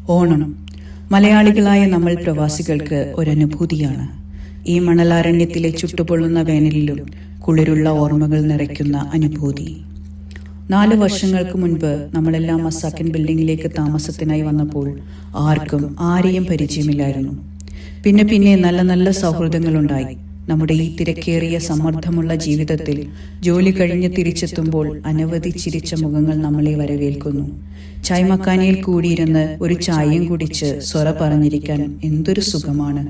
ഓണം മലയാളികളായ നമ്മൾ പ്രവാസികൾക്ക് ഒരനുഭൂതിയാണ്. ഈ മണലാരണ്യത്തിലെ ചുട്ടുപൊള്ളുന്ന വേനലിലും കുളിരുള്ള ഓർമ്മകൾ നിറയ്ക്കുന്ന അനുഭൂതി. 4 വർഷങ്ങൾക്ക് മുൻപ് നമ്മളെല്ലാം മസാക്കൻ ബിൽഡിംഗിലേക്ക് താമസത്തിനായി വന്നപ്പോൾ ആർക്കും ആരെയും പരിചയമില്ലായിരുന്നു. പിന്നെ നല്ല നല്ല സൗഹൃദങ്ങളുണ്ടായി. നമ്മുടെ ഈ തിരക്കേറിയ സമ്മർദ്ദമുള്ള ജീവിതത്തിൽ ജോലി കഴിഞ്ഞ് തിരിച്ചെത്തുമ്പോൾ അനവധി ചിരിച്ച മുഖങ്ങൾ നമ്മളെ വരവേൽക്കുന്നു. ചായ്മക്കാനിയിൽ കൂടിയിരുന്ന് ഒരു ചായയും കുടിച്ച് സ്വറ പറഞ്ഞിരിക്കാൻ എന്തൊരു സുഖമാണ്.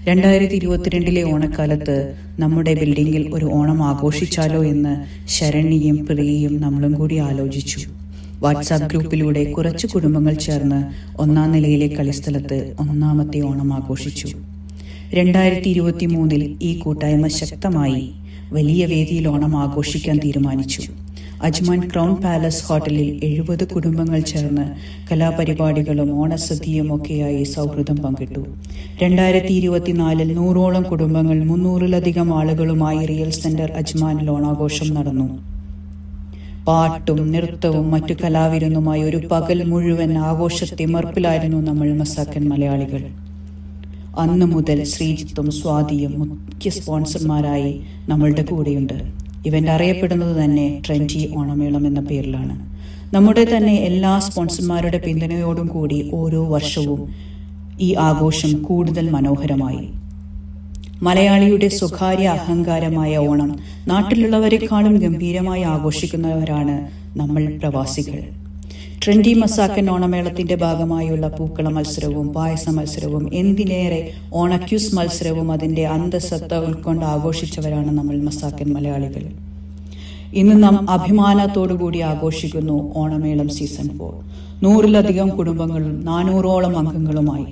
2022 ഓണക്കാലത്ത് നമ്മുടെ ബിൽഡിംഗിൽ ഒരു ഓണം ആഘോഷിച്ചാലോ എന്ന് ശരണ്യയും പ്രിയയും നമ്മളും കൂടി ആലോചിച്ചു. വാട്സാപ്പ് ഗ്രൂപ്പിലൂടെ കുറച്ച് കുടുംബങ്ങൾ ചേർന്ന് 1-ാം നിലയിലെ കളിസ്ഥലത്ത് ഒന്നാമത്തെ ഓണം ആഘോഷിച്ചു. 2023 ഈ കൂട്ടായ്മ ശക്തമായി വലിയ വേദിയിൽ ഓണം ആഘോഷിക്കാൻ തീരുമാനിച്ചു. അജ്മാൻ ക്രൗൺ പാലസ് ഹോട്ടലിൽ 70 കുടുംബങ്ങൾ ചേർന്ന് കലാപരിപാടികളും ഓണസദ്യയും ഒക്കെയായി സൗഹൃദം പങ്കിട്ടു. 2024 100ഓളം കുടുംബങ്ങൾ 300-ലധികം ആളുകളുമായി റിയൽ സെന്റർ അജ്മാനിൽ ഓണാഘോഷം നടന്നു. പാട്ടും നൃത്തവും മറ്റു കലാവിരുന്നുമായി ഒരു പകൽ മുഴുവൻ ആഘോഷത്തിമർപ്പിലായിരുന്നു നമ്മൾ മസാക്കൻ മലയാളികൾ. അന്നു മുതൽ ശ്രീജിത്തും സ്വാതിയും മുഖ്യ സ്പോൺസർമാരായി നമ്മളുടെ കൂടെയുണ്ട്. ഇവന്റ് അറിയപ്പെടുന്നത് തന്നെ ട്രെൻഡി ഓണമേളം എന്ന പേരിലാണ്. നമ്മുടെ തന്നെ എല്ലാ സ്പോൺസർമാരുടെ പിന്തുണയോടും കൂടി ഓരോ വർഷവും ഈ ആഘോഷം കൂടുതൽ മനോഹരമായി. മലയാളിയുടെ സ്വകാര്യ അഹങ്കാരമായ ഓണം നാട്ടിലുള്ളവരെക്കാളും ഗംഭീരമായി ആഘോഷിക്കുന്നവരാണ് നമ്മൾ പ്രവാസികൾ. ട്രെൻഡി മസാക്കൻ ഓണമേളത്തിന്റെ ഭാഗമായുള്ള പൂക്കള മത്സരവും പായസ മത്സരവും എന്തിനേറെ ഓണക്യൂസ് മത്സരവും അതിന്റെ അന്തസത്ത ഉൾക്കൊണ്ട് ആഘോഷിച്ചവരാണ് നമ്മൾ മസാക്കൻ മലയാളികൾ. ഇന്ന് നാം അഭിമാനത്തോടുകൂടി ആഘോഷിക്കുന്നു ഓണമേളം സീസൺ 4. 100-ലധികം കുടുംബങ്ങളും 400ഓളം അംഗങ്ങളുമായി